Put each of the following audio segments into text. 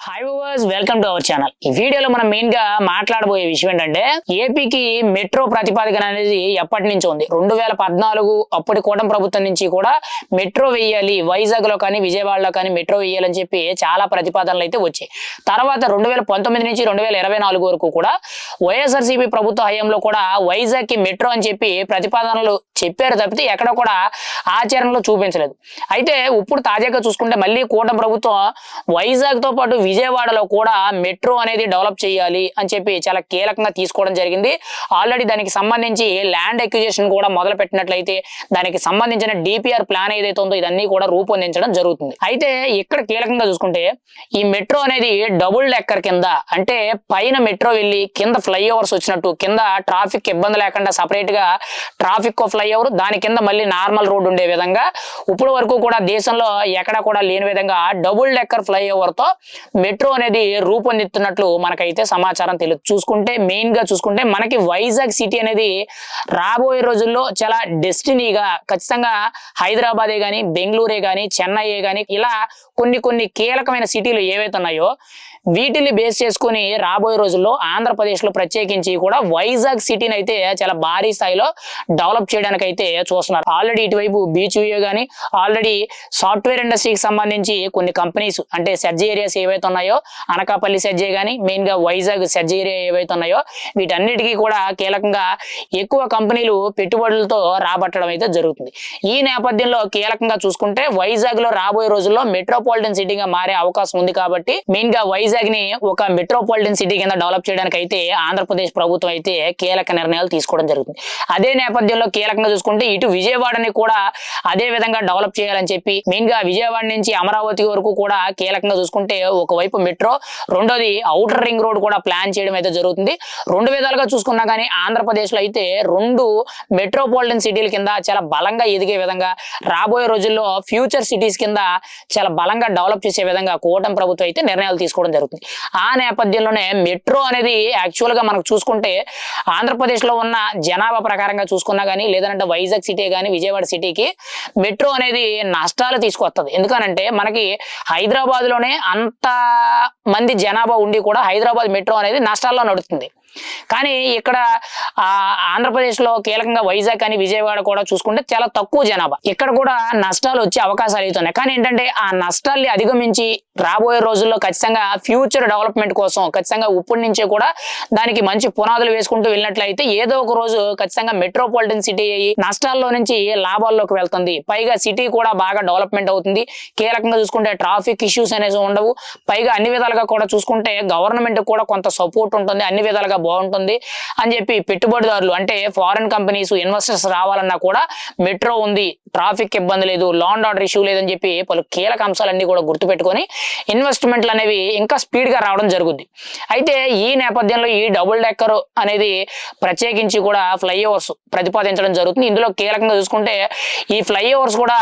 Hi viewers, welcome to our channel. ఈ వీడియోలో మనం మెయిన్ గా మాట్లాడబోయే విషయం ఏంటంటే ఏపీకి మెట్రో ప్రతిపాదన అనేది ఎప్పటి నుంచో ఉంది. 2014 అప్పటి కూటమి ప్రభుత్వం నుంచి కూడా మెట్రో వేయాలి, వైజాగ్ లో కానీ విజయవాడలో కానీ మెట్రో వేయాలని చెప్పి చాలా ప్రతిపాదనలు అయితే వచ్చాయి. తర్వాత 2019 నుంచి 2024 వరకు కూడా వైఎస్ఆర్సీపీ ప్రభుత్వ హయాంలో కూడా వైజాగ్ కి మెట్రో అని చెప్పి ప్రతిపాదనలు చెప్పారు తప్పితే ఎక్కడ కూడా ఆచరణలో చూపించలేదు. అయితే ఇప్పుడు తాజాగా చూసుకుంటే మళ్ళీ కూటమి ప్రభుత్వం వైజాగ్ తో పాటు విజయవాడలో కూడా మెట్రో అనేది డెవలప్ చేయాలి అని చెప్పి చాలా కీలకంగా తీసుకోవడం జరిగింది. ఆల్రెడీ దానికి సంబంధించి ల్యాండ్ అక్విజిషన్ కూడా మొదలు పెట్టినట్లయితే దానికి సంబంధించిన డిపిఆర్ ప్లాన్ ఏదైతే ఉందో ఇదన్నీ కూడా రూపొందించడం జరుగుతుంది. అయితే ఇక్కడ కీలకంగా చూసుకుంటే ఈ మెట్రో అనేది డబుల్ డెక్కర్ కింద, అంటే పైన మెట్రో వెళ్ళి కింద ఫ్లైఓవర్స్ వచ్చినట్టు, కింద ట్రాఫిక్ ఇబ్బంది లేకుండా సపరేట్ గా ట్రాఫిక్ ఫ్లైఓవర్, దాని కింద మళ్ళీ నార్మల్ రోడ్ ఉండే విధంగా ఇప్పుడు వరకు కూడా దేశంలో ఎక్కడ కూడా లేని విధంగా డబుల్ డెక్కర్ ఫ్లైఓవర్ తో మెట్రో అనేది రూపొందిస్తున్నట్లు మనకైతే సమాచారం తెలుసు. చూసుకుంటే మెయిన్ గా చూసుకుంటే మనకి వైజాగ్ సిటీ అనేది రాబోయే రోజుల్లో చాలా డెస్టినీగా ఖచ్చితంగా హైదరాబాదే గానీ, బెంగళూరే గానీ, చెన్నైయే గానీ ఇలా కొన్ని కీలకమైన సిటీలు ఏవైతే ఉన్నాయో వీటిని బేస్ చేసుకుని రాబోయే రోజుల్లో ఆంధ్రప్రదేశ్ లో ప్రత్యేకించి కూడా వైజాగ్ సిటీని అయితే చాలా భారీ స్థాయిలో డెవలప్ చేయడానికి అయితే చూస్తున్నారు. ఆల్రెడీ ఇటువైపు బీచ్ వ్యూ గానీ, ఆల్రెడీ సాఫ్ట్వేర్ ఇండస్ట్రీకి సంబంధించి కొన్ని కంపెనీస్ అంటే సెర్జ్ ఏరియాస్ ఏవైతే ఉన్నాయో, అనకాపల్లి సెర్జ్ కానీ మెయిన్ గా వైజాగ్ సెర్జ్ ఏరియా ఏవైతే ఉన్నాయో వీటన్నిటికీ కూడా కీలకంగా ఎక్కువ కంపెనీలు పెట్టుబడులతో రాబట్టడం అయితే జరుగుతుంది. ఈ నేపథ్యంలో కీలకంగా చూసుకుంటే వైజాగ్ లో రాబోయే రోజుల్లో మెట్రోపాలిటన్ సిటీగా మారే అవకాశం ఉంది. కాబట్టి మెయిన్ గా వైజాగ్ ని ఒక మెట్రోపాలిటన్ సిటీ కింద డెవలప్ చేయడానికి అయితే ఆంధ్రప్రదేశ్ ప్రభుత్వం అయితే కీలక నిర్ణయాలు తీసుకోవడం జరుగుతుంది. అదే నేపథ్యంలో కీలకంగా చూసుకుంటే ఇటు విజయవాడని కూడా అదే విధంగా డెవలప్ చేయాలని చెప్పి మెయిన్ గా విజయవాడ నుంచి అమరావతి వరకు కూడా కీలకంగా చూసుకుంటే ఒకవైపు మెట్రో, రెండోది ఔటర్ రింగ్ రోడ్ కూడా ప్లాన్ చేయడం అయితే జరుగుతుంది. రెండు విధాలుగా చూసుకున్నా కానీ ఆంధ్రప్రదేశ్ లో అయితే రెండు మెట్రోపాలిటన్ సిటీల కింద చాలా బలంగా ఎదిగే విధంగా రాబోయే రోజుల్లో ఫ్యూచర్ సిటీస్ కింద చాలా బలంగా డెవలప్ చేసే విధంగా కూటమి ప్రభుత్వం అయితే నిర్ణయాలు తీసుకోవడం జరుగుతుంది. ఆ నేపథ్యంలోనే మెట్రో అనేది యాక్చువల్ గా మనకు చూసుకుంటే ఆంధ్రప్రదేశ్ లో ఉన్న జనాభా ప్రకారంగా చూసుకున్నా కానీ, లేదంటే వైజాగ్ సిటీ కానీ విజయవాడ సిటీకి మెట్రో అనేది నష్టాలు తీసుకొస్తుంది. ఎందుకనంటే మనకి హైదరాబాద్ లోనే అంత మంది జనాభా ఉండి కూడా హైదరాబాద్ మెట్రో అనేది నష్టాల్లో నడుస్తుంది. కానీ ఇక్కడ ఆంధ్రప్రదేశ్ లో కీలకంగా వైజాగ్ కానీ విజయవాడ కూడా చూసుకుంటే చాలా తక్కువ జనాభా, ఇక్కడ కూడా నష్టాలు వచ్చే అవకాశాలు అవుతున్నాయి. కానీ ఏంటంటే ఆ నష్టాల్ని అధిగమించి రాబోయే రోజుల్లో ఖచ్చితంగా ఫ్యూచర్ డెవలప్మెంట్ కోసం ఖచ్చితంగా ఇప్పటి నుంచే కూడా దానికి మంచి పునాదులు వేసుకుంటూ వెళ్ళినట్లయితే ఏదో ఒక రోజు ఖచ్చితంగా మెట్రోపాలిటన్ సిటీ అయ్యి నష్టాల్లో నుంచి లాభాల్లోకి వెళ్తుంది. పైగా సిటీ కూడా బాగా డెవలప్మెంట్ అవుతుంది. కీలకంగా చూసుకుంటే ట్రాఫిక్ ఇష్యూస్ అనేవి ఉండవు. పైగా అన్ని విధాలుగా కూడా చూసుకుంటే గవర్నమెంట్ కూడా కొంత సపోర్ట్ ఉంటుంది, అన్ని విధాలుగా బాగుంటుంది అని చెప్పి పెట్టుబడిదారులు అంటే ఫారెన్ కంపెనీస్ ఇన్వెస్టర్స్ రావాలన్నా కూడా మెట్రో ఉంది, ట్రాఫిక్ ఇబ్బంది లేదు, లా అండ్ ఆర్డర్ ఇష్యూ లేదని చెప్పి పలు కీలక అంశాలన్నీ కూడా గుర్తుపెట్టుకొని ఇన్వెస్ట్మెంట్లు అనేవి ఇంకా స్పీడ్ గా రావడం జరుగుద్ది. అయితే ఈ నేపథ్యంలో ఈ డబుల్ డెక్కర్ అనేది ప్రత్యేకించి కూడా ఫ్లైఓవర్స్ ప్రతిపాదించడం జరుగుతుంది. ఇందులో కీలకంగా చూసుకుంటే ఈ ఫ్లైఓవర్స్ కూడా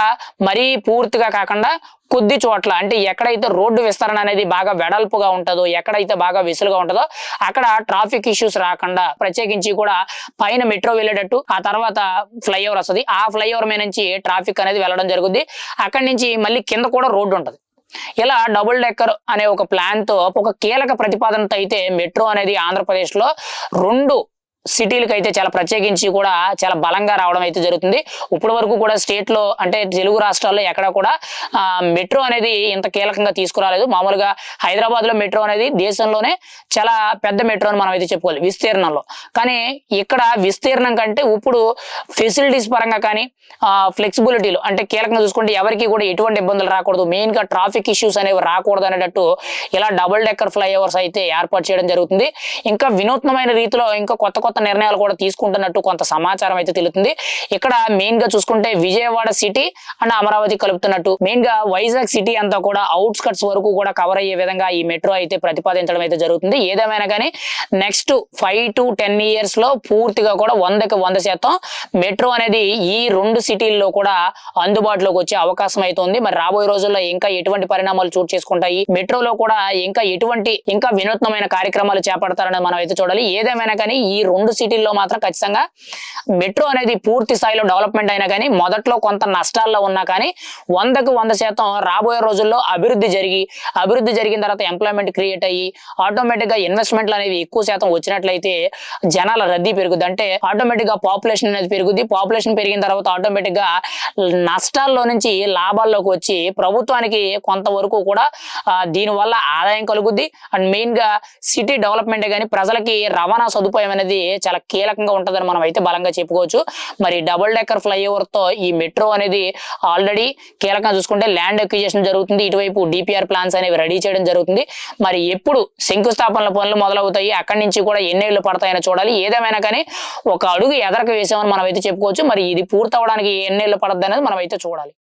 మరీ పూర్తిగా కాకుండా కొద్ది చోట్ల, అంటే ఎక్కడైతే రోడ్డు విస్తరణ అనేది బాగా వెడల్పుగా ఉంటుందో, ఎక్కడైతే బాగా విసులుగా ఉంటుందో అక్కడ ట్రాఫిక్ ఇష్యూస్ రాకుండా ప్రత్యేకించి కూడా పైన మెట్రో వెళ్ళేటట్టు ఆ తర్వాత ఫ్లైఓవర్ వస్తుంది. ఆ ఫ్లైఓవర్ మీద నుంచి ట్రాఫిక్ అనేది వెళ్ళడం జరుగుద్ది. అక్కడి నుంచి మళ్ళీ కింద కూడా రోడ్డు ఉంటుంది. ఇలా డబుల్ డెక్కర్ అనే ఒక ప్లాన్ తో ఒక కీలక ప్రతిపాదనతో అయితే మెట్రో అనేది ఆంధ్రప్రదేశ్ లో రెండు సిటీలకు అయితే చాలా ప్రత్యేకించి కూడా చాలా బలంగా రావడం అయితే జరుగుతుంది. ఇప్పటి వరకు కూడా స్టేట్ లో అంటే తెలుగు రాష్ట్రాల్లో ఎక్కడ కూడా మెట్రో అనేది ఇంత కీలకంగా తీసుకురాలేదు. మామూలుగా హైదరాబాద్ లో మెట్రో అనేది దేశంలోనే చాలా పెద్ద మెట్రో అని మనం అయితే చెప్పుకోవాలి విస్తీర్ణంలో. కానీ ఇక్కడ విస్తీర్ణం కంటే ఇప్పుడు ఫెసిలిటీస్ పరంగా కానీ ఫ్లెక్సిబిలిటీలు అంటే కీలకంగా చూసుకుంటే ఎవరికి కూడా ఎటువంటి ఇబ్బందులు రాకూడదు, మెయిన్ గా ట్రాఫిక్ ఇష్యూస్ అనేవి రాకూడదు అనేటట్టు ఇలా డబుల్ డెక్కర్ ఫ్లైఓవర్స్ అయితే ఏర్పాటు చేయడం జరుగుతుంది. ఇంకా వినూత్నమైన రీతిలో ఇంకా కొత్త నిర్ణయాలు కూడా తీసుకుంటున్నట్టు కొంత సమాచారం అయితే తెలుస్తుంది. ఇక్కడ మెయిన్ గా చూసుకుంటే విజయవాడ సిటీ అండ్ అమరావతి కలుపుతున్నట్టు మెయిన్ గా వైజాగ్ సిటీ అంతా కూడా అవుట్స్కట్స్ వరకు కూడా కవర్ అయ్యే విధంగా ఈ మెట్రో అయితే ప్రతిపాదించడం అయితే జరుగుతుంది. ఏదేమైనా కానీ నెక్స్ట్ 5 to 10 years లో పూర్తిగా కూడా 100% మెట్రో అనేది ఈ రెండు సిటీల్లో కూడా అందుబాటులోకి వచ్చే అవకాశం అయితే ఉంది. మరి రాబోయే రోజుల్లో ఇంకా ఎటువంటి పరిణామాలు చోటు చేసుకుంటాయి, మెట్రోలో కూడా ఇంకా వినూత్నమైన కార్యక్రమాలు చేపడతారని మనం అయితే చూడాలి. ఏదేమైనా కానీ ఈ రెండు రెండు సిటీల్లో మాత్రం ఖచ్చితంగా మెట్రో అనేది పూర్తి స్థాయిలో డెవలప్మెంట్ అయినా కానీ మొదట్లో కొంత నష్టాల్లో ఉన్నా కానీ 100% రాబోయే రోజుల్లో అభివృద్ధి జరిగిన తర్వాత ఎంప్లాయ్మెంట్ క్రియేట్ అయ్యి ఆటోమేటిక్ గా ఇన్వెస్ట్మెంట్లు అనేవి ఎక్కువ శాతం వచ్చినట్లయితే జనాల రద్దీ పెరుగుద్ది. అంటే ఆటోమేటిక్ గా పాపులేషన్ అనేది పెరుగుద్ది. పాపులేషన్ పెరిగిన తర్వాత ఆటోమేటిక్ గా నష్టాల్లో నుంచి లాభాల్లోకి వచ్చి ప్రభుత్వానికి కొంతవరకు కూడా దీనివల్ల ఆదాయం కలుగుద్ది. అండ్ మెయిన్ గా సిటీ డెవలప్మెంటే కానీ ప్రజలకి రవాణా సదుపాయం అనేది చాలా కీలకంగా ఉంటుందని మనం అయితే బలంగా చెప్పుకోవచ్చు. మరి డబుల్ డెక్కర్ ఫ్లైఓవర్ తో ఈ మెట్రో అనేది ఆల్రెడీ కీలకంగా చూసుకుంటే ల్యాండ్ అక్విజిషన్ జరుగుతుంది. ఇటువైపు డిపిఆర్ ప్లాన్స్ అనేవి రెడీ చేయడం జరుగుతుంది. మరి ఎప్పుడు శంకుస్థాపనల పనులు మొదలవుతాయి, అక్కడి నుంచి కూడా ఎన్నేళ్లు పడతాయని చూడాలి. ఏదేమైనా కానీ ఒక అడుగు ఎదరకు వేసామని మనం అయితే చెప్పుకోవచ్చు. మరి ఇది పూర్తవడానికి ఎన్నేళ్లు పడద్దు అనేది మనం అయితే చూడాలి.